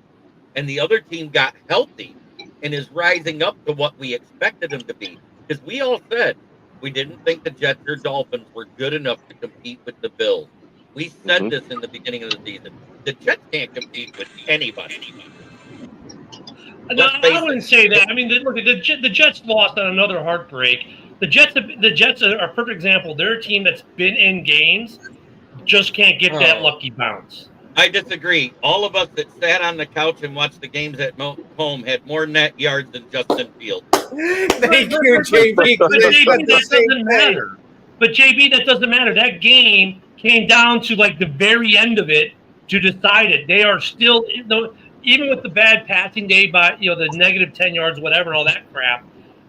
and the other team got healthy and is rising up to what we expected them to be. Because we all said we didn't think the Jets or Dolphins were good enough to compete with the Bills. We said this in the beginning of the season. The Jets can't compete with anybody. No, I wouldn't say that. I mean, look, the Jets lost on another heartbreak. The Jets are a perfect example. They're a team that's been in games, just can't get that lucky bounce. I disagree. All of us that sat on the couch and watched the games at home had more net yards than Justin Fields. Thank you, JB. But JB, that doesn't matter. But JB, that doesn't matter. That game came down to like the very end of it to decide it. They are still even with the bad passing day by the negative 10 yards, whatever, and all that crap,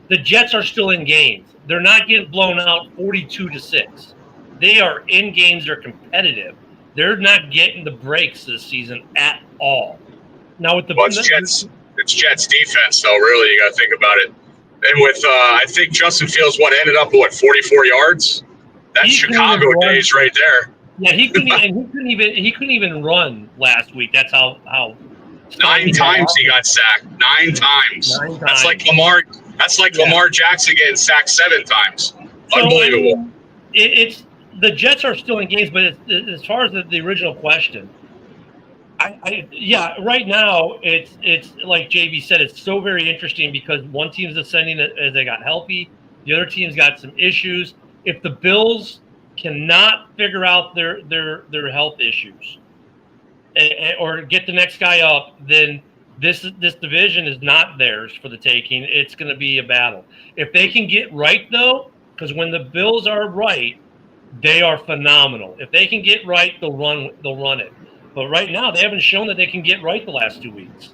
the Jets are still in games. They're not getting blown out 42-6. They are in games. They're competitive. They're not getting the breaks this season at all. Now with it's Jets defense though. Really, you got to think about it. And with I think Justin Fields ended up with 44 yards. That's Chicago days right there. Yeah, he couldn't even run last week. That's how 9 times he got sacked. 9 times. That's like Lamar. That's like Lamar Jackson getting sacked 7 times. Unbelievable. It's the Jets are still in games, but as far as the original question, right now it's like JB said, it's so very interesting because one team's ascending as they got healthy, the other team's got some issues. If the Bills cannot figure out their health issues or get the next guy up, then this division is not theirs for the taking. It's going to be a battle. If they can get right though, because when the Bills are right, they are phenomenal. If they can get right, they'll run it. But right now, they haven't shown that they can get right the last 2 weeks.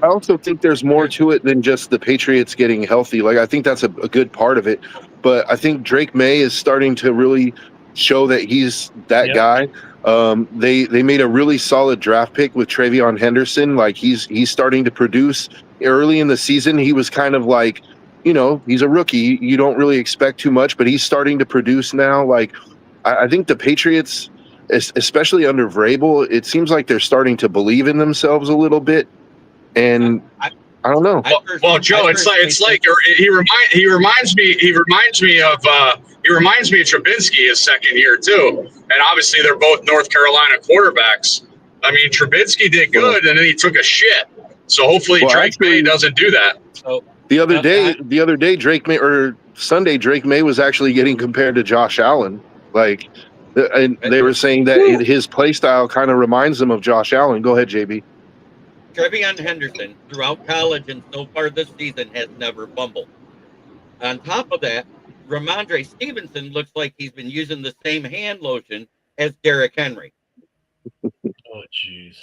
I also think there's more to it than just the Patriots getting healthy. Like, I think that's a good part of it. But I think Drake May is starting to really show that he's that guy. They made a really solid draft pick with Travion Henderson. Like, he's starting to produce. Early in the season, he was kind of like, he's a rookie. You don't really expect too much, but he's starting to produce now. Like, I think the Patriots, especially under Vrabel, it seems like they're starting to believe in themselves a little bit. And I don't know. Well, Joe, it's like he reminds me of Trubinsky his second year too, and obviously they're both North Carolina quarterbacks. I mean, Trubinsky did good, and then he took a shit. So hopefully Drake May doesn't do that. So the other day, Drake May, or Sunday, Drake May was actually getting compared to Josh Allen. Like, and they were saying that his play style kind of reminds them of Josh Allen. Go ahead, JB. Travion Henderson, throughout college and so far this season, has never fumbled. On top of that, Ramondre Stevenson looks like he's been using the same hand lotion as Derrick Henry. Oh, jeez.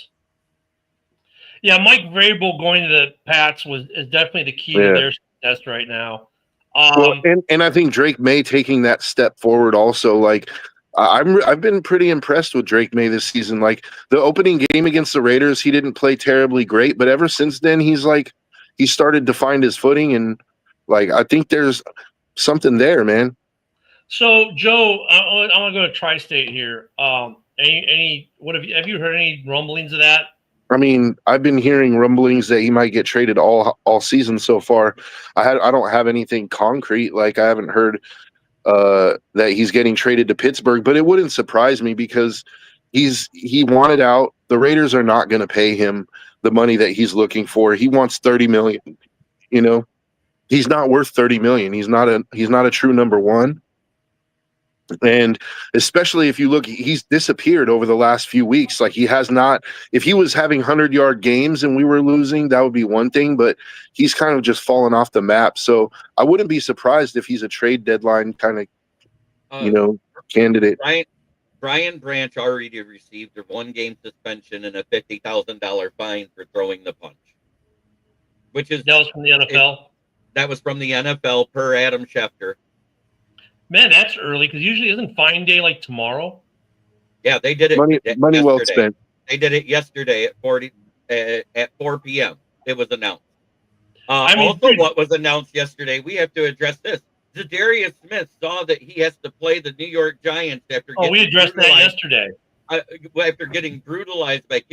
Yeah, Mike Vrabel going to the Pats is definitely the key to their success right now. And I think Drake May taking that step forward also, like, I've been pretty impressed with Drake May this season. Like, the opening game against the Raiders, he didn't play terribly great, but ever since then, he started to find his footing, and like, I think there's something there, man. So, Joe, I want to go to Tri-State here. Have you heard any rumblings of that? I mean, I've been hearing rumblings that he might get traded all season so far. I don't have anything concrete. Like, I haven't heard that he's getting traded to Pittsburgh, but it wouldn't surprise me because he wanted out. The Raiders are not going to pay him the money that he's looking for. He wants $30 million. He's not worth $30 million. He's not a true number one. And especially if you look, he's disappeared over the last few weeks. Like, he has not. If he was having 100-yard games and we were losing, that would be one thing, but he's kind of just fallen off the map. So I wouldn't be surprised if he's a trade deadline kind of, candidate. Brian Branch already received a 1-game suspension and a $50,000 fine for throwing the punch. That was from the NFL? That was from the NFL per Adam Schefter. Man, that's early because usually isn't fine day like tomorrow? Yeah, they did it. Money well spent. They did it yesterday at 4 p.m. It was announced. What was announced yesterday, we have to address this. Zadarius Smith saw that he has to play the New York Giants after getting we addressed that yesterday. After getting brutalized by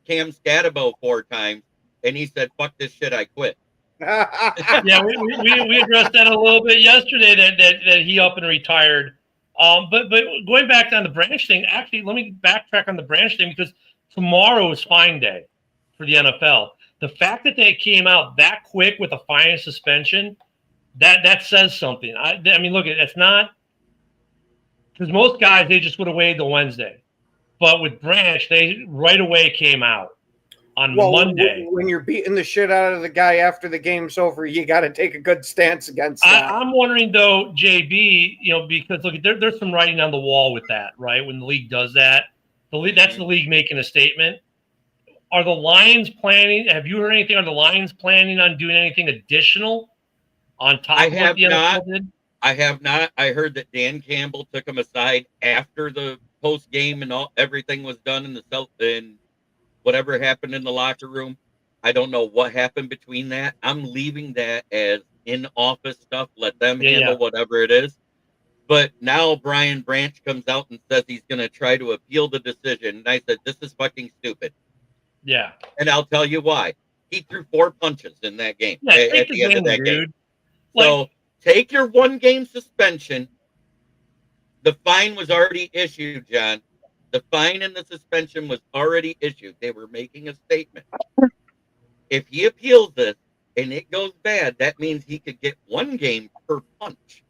Cam Scatabo 4 times, and he said, "Fuck this shit, I quit." Yeah, we addressed that a little bit yesterday that he up and retired. But going back on the Branch thing, actually, let me backtrack on the Branch thing because tomorrow is fine day for the NFL. The fact that they came out that quick with a fine and suspension, that says something. I mean, look, it's not because most guys they just would have waited till Wednesday, but with Branch, they right away came out. On Monday. When you're beating the shit out of the guy after the game's over, you got to take a good stance against that. I'm wondering, though, JB, because look, there's some writing on the wall with that, right? When the league does that, that's the league making a statement. Are the Lions planning? Have you heard anything? Are the Lions planning on doing anything additional on top of what the NFL did? I have not. I heard that Dan Campbell took him aside after the post game and everything was done in the and whatever happened in the locker room. I don't know what happened between that. I'm leaving that as in office stuff. Let them handle whatever it is. But now Brian Branch comes out and says he's going to try to appeal the decision. And I said, this is fucking stupid. Yeah. And I'll tell you why. He threw 4 punches in that game at the end of that game. Like, so take your 1-game suspension. The fine was already issued, John. The fine and the suspension was already issued. They were making a statement. If he appeals this and it goes bad, that means he could get 1 game per punch.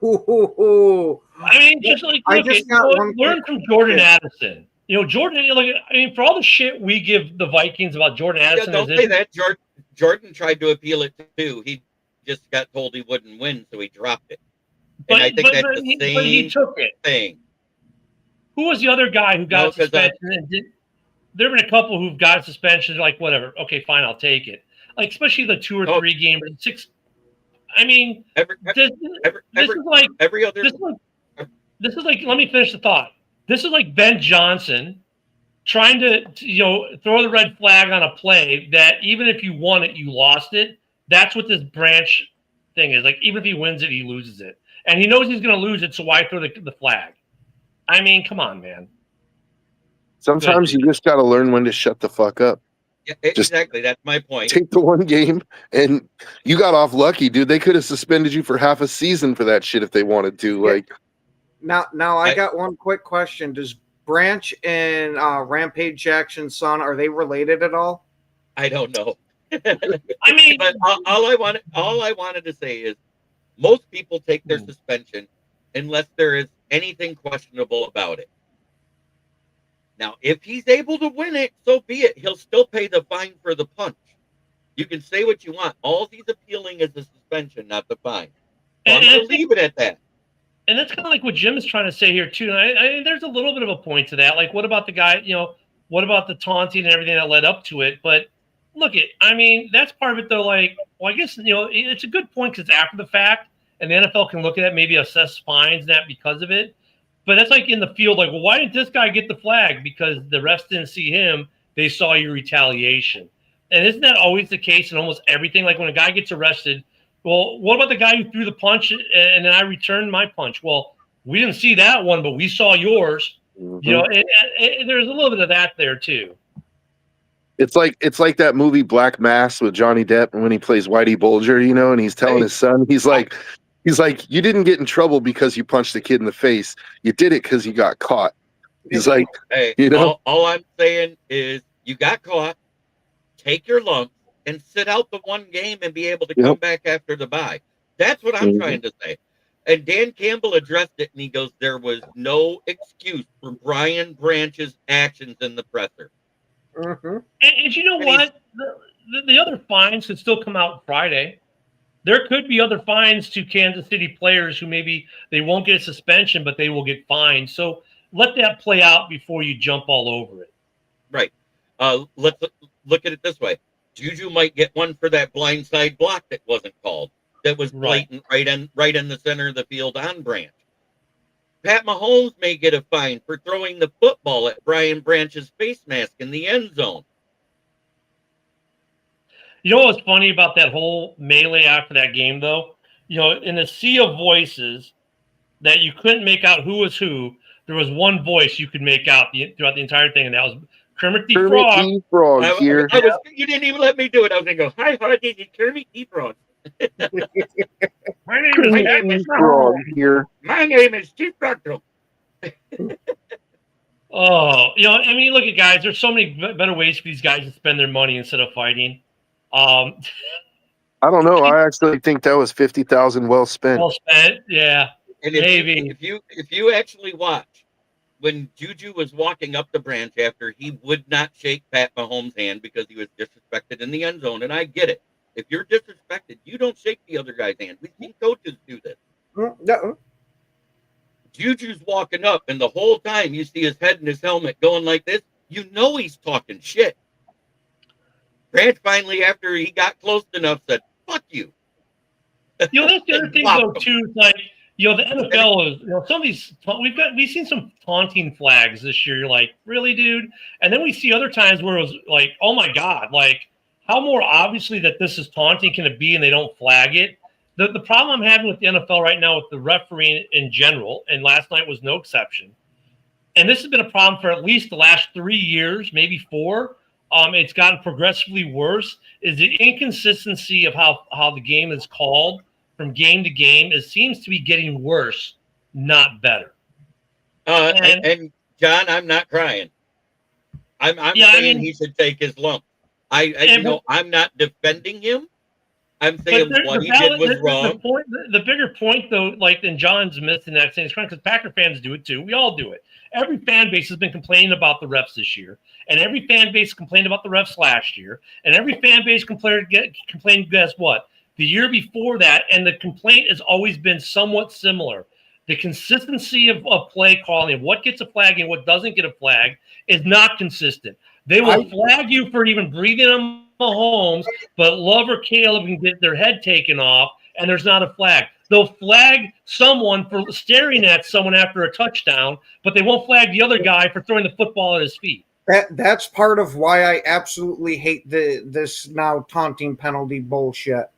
I mean, just like learn from Jordan Addison. You know, Jordan. Like, I mean, for all the shit we give the Vikings about Jordan Addison, don't say that. Jordan tried to appeal it too. He just got told he wouldn't win, so he dropped it. And I think that's the same but he took it. thing. Who was the other guy who got suspended? There have been a couple who've got suspensions. Like, whatever. Okay, fine, I'll take it. Like, especially the 2 or 3 game, 6. I mean, this is like every other. This is like. Let me finish the thought. This is like Ben Johnson trying to throw the red flag on a play that even if you won it, you lost it. That's what this Branch thing is. Like, even if he wins it, he loses it, and he knows he's going to lose it. So why throw the flag? I mean, come on, man. Sometimes you just got to learn when to shut the fuck up. Yeah, exactly. That's my point. Take the 1 game, and you got off lucky, dude. They could have suspended you for half a season for that shit if they wanted to. Like, now I got one quick question. Does Branch and Rampage Jackson's son, are they related at all? I don't know. I mean, but all I wanted to say is most people take their suspension unless there is anything questionable about it. Now, if he's able to win it, so be it. He'll still pay the fine for the punch. You can say what you want. All he's appealing is the suspension, not the fine. So I'm going to leave it at that. And that's kind of like what Jim is trying to say here, too. I there's a little bit of a point to that. Like, what about the guy, what about the taunting and everything that led up to it? But look, I mean, that's part of it, though. Like, well, I guess, it's a good point because it's after the fact, and the NFL can look at it, maybe assess fines and that because of it. But that's like in the field, like, well, why didn't this guy get the flag? Because the refs didn't see him. They saw your retaliation. And isn't that always the case in almost everything? Like when a guy gets arrested, well, what about the guy who threw the punch and then I returned my punch? Well, we didn't see that one, but we saw yours. Mm-hmm. There's a little bit of that there too. It's like that movie Black Mass with Johnny Depp when he plays Whitey Bulger, and he's telling his son, he's like, you didn't get in trouble because you punched the kid in the face. You did it because you got caught. He's like, hey, all I'm saying is you got caught, take your lump, and sit out the 1 game and be able to come back after the bye. That's what I'm trying to say. And Dan Campbell addressed it, and he goes, there was no excuse for Brian Branch's actions in the presser. Mm-hmm. And you know what? The other fines could still come out Friday. There could be other fines to Kansas City players who maybe they won't get a suspension, but they will get fined. So let that play out before you jump all over it. Right. Let's look at it this way. Juju might get one for that blindside block that wasn't called. That was blatant right in the center of the field on Branch. Pat Mahomes may get a fine for throwing the football at Brian Branch's face mask in the end zone. You know what's funny about that whole melee after that game, though? In a sea of voices that you couldn't make out who was who, there was one voice you could make out throughout the entire thing, and that was Kermit the Frog. Here. You didn't even let me do it. I was going to go, hi, Hardy, it's Kermit the Frog. My name is Frog here. My name is Chief Frog. Oh, I mean, look at guys. There's so many better ways for these guys to spend their money instead of fighting. I don't know. I actually think that was $50,000 well spent. Well spent, yeah. And maybe if you actually watch when Juju was walking up the Branch after he would not shake Pat Mahomes' hand because he was disrespected in the end zone, and I get it. If you're disrespected, you don't shake the other guy's hand. We've seen coaches do this. No. Juju's walking up, and the whole time you see his head and his helmet going like this. You know he's talking shit. Grant finally, after he got close enough, said, "Fuck you." That's the other thing, though, too. It's like, the NFL is, some of these, we've seen some taunting flags this year. You're like, really, dude? And then we see other times where it was like, oh my God, like, how more obviously that this is taunting can it be and they don't flag it? The problem I'm having with the NFL right now with the refereeing in general, and last night was no exception, and this has been a problem for at least the last 3 years, maybe 4. It's gotten progressively worse, is the inconsistency of how the game is called from game to game. It seems to be getting worse, not better. And John, I'm not crying. I'm saying he should take his lump. I'm not defending him. I'm saying what he did was wrong. The bigger point, though, like, and John's missing that saying, because Packer fans do it too. We all do it. Every fan base has been complaining about the refs this year, and every fan base complained about the refs last year, and every fan base complained. Guess what? The year before that, and the complaint has always been somewhat similar. The consistency of play calling, of what gets a flag and what doesn't get a flag, is not consistent. They will flag you for even breathing on Mahomes, but Love or Caleb can get their head taken off, and there's not a flag. They'll flag someone for staring at someone after a touchdown, but they won't flag the other guy for throwing the football at his feet. That's part of why I absolutely hate this now taunting penalty bullshit.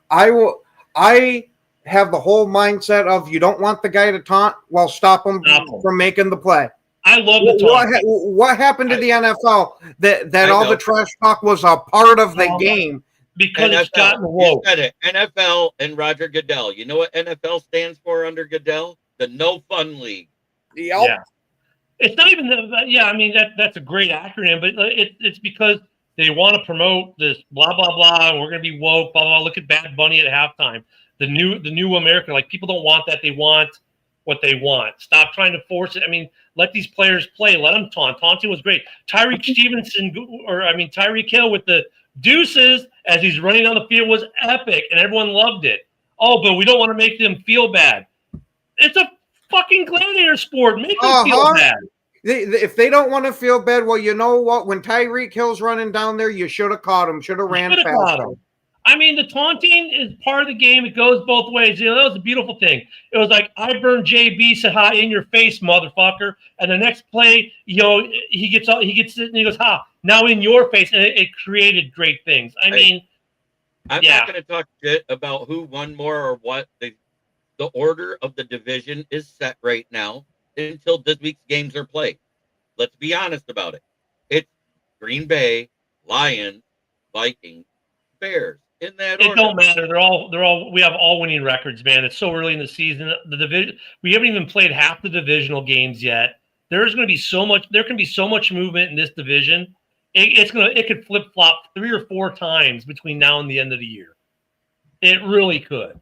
I have the whole mindset of, you don't want the guy to taunt, well, stop him from making the play. I love the taunting. What happened to the NFL that all the trash talk was a part of the game? Because NFL, it's gotten woke. You said it. NFL and Roger Goodell. You know what NFL stands for under Goodell? The No Fun League. Yep. Yeah. It's not even I mean, that's a great acronym, but it's because they want to promote this blah blah blah, and we're gonna be woke, blah blah. Look at Bad Bunny at halftime. The new America. Like, people don't want that. They want what they want. Stop trying to force it. I mean, let these players play. Let them taunt. Taunting was great. Tyreek Hill with the deuces as he's running on the field was epic, and everyone loved it. Oh, but we don't want to make them feel bad. It's a fucking gladiator sport. Make them feel bad. If they don't want to feel bad, well, you know what? When Tyreek Hill's running down there, you should have caught him. Should have ran past him. I mean, the taunting is part of the game. It goes both ways. That was a beautiful thing. It was like, I burned JB, said, "Ha, in your face, motherfucker." And the next play, he gets it, and he goes, "Ha, now in your face." And it created great things. I mean, I'm not going to talk shit about who won more or what. The order of the division is set right now until this week's games are played. Let's be honest about it. It's Green Bay, Lions, Vikings, Bears. In that order. It don't matter. They're all. We have all winning records, man. It's so early in the season. The division. We haven't even played half the divisional games yet. There's going to be so much. There can be so much movement in this division. It could flip flop 3 or 4 times between now and the end of the year. It really could.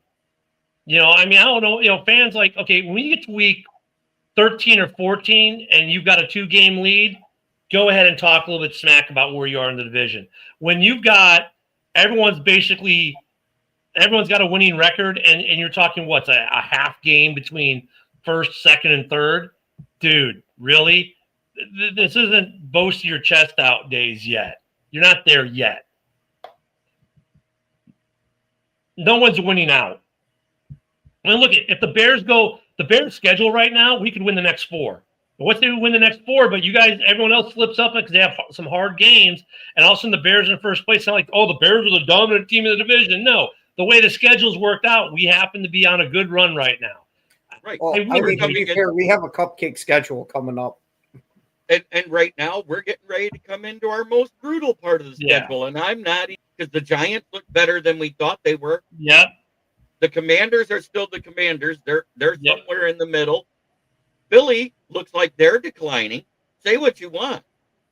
I mean, I don't know. Fans like, okay, when you get to week 13 or 14 and you've got a 2-game lead, go ahead and talk a little bit smack about where you are in the division. When you've got everyone's got a winning record, and you're talking what's a half game between first, second, and third. Dude, really? This isn't boast your chest out days yet. You're not there yet. No one's winning out. I mean, look, if the Bears schedule right now, we could win the next 4. What they win the next 4, but everyone else flips up because they have some hard games, and all of a sudden the Bears in first place. It's not like, oh, the Bears are the dominant team in the division. No, the way the schedule's worked out, we happen to be on a good run right now. Right. Well, to be fair, we have a cupcake schedule coming up. And right now we're getting ready to come into our most brutal part of the schedule, and I'm not, because the Giants look better than we thought they were. Yeah. The Commanders are still the Commanders. They're somewhere in the middle. Philly looks like they're declining. Say what you want.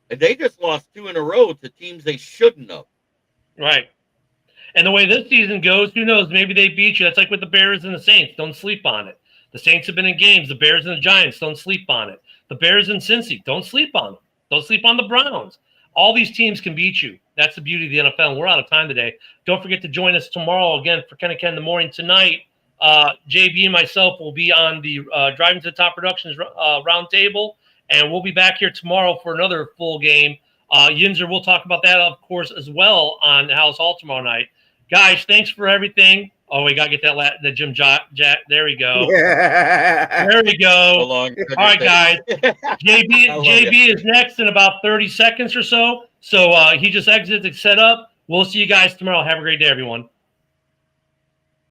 And they just lost 2 in a row to teams they shouldn't have. Right. And the way this season goes, who knows? Maybe they beat you. That's like with the Bears and the Saints. Don't sleep on it. The Saints have been in games. The Bears and the Giants, don't sleep on it. The Bears and Cincy, don't sleep on them. Don't sleep on the Browns. All these teams can beat you. That's the beauty of the NFL. And we're out of time today. Don't forget to join us tomorrow again for Ken and Ken in the morning. Tonight, JB and myself will be on the Driving to the Top Productions roundtable, And we'll be back here tomorrow for another full game. Yinzer, we'll talk about that, of course, as well on the House Hall tomorrow night. Guys, thanks for everything. Oh, we got to get the Jim Jack. There we go. There we go. So long. All right, guys. JB is next in about 30 seconds or so. So he just exited the setup. We'll see you guys tomorrow. Have a great day, everyone.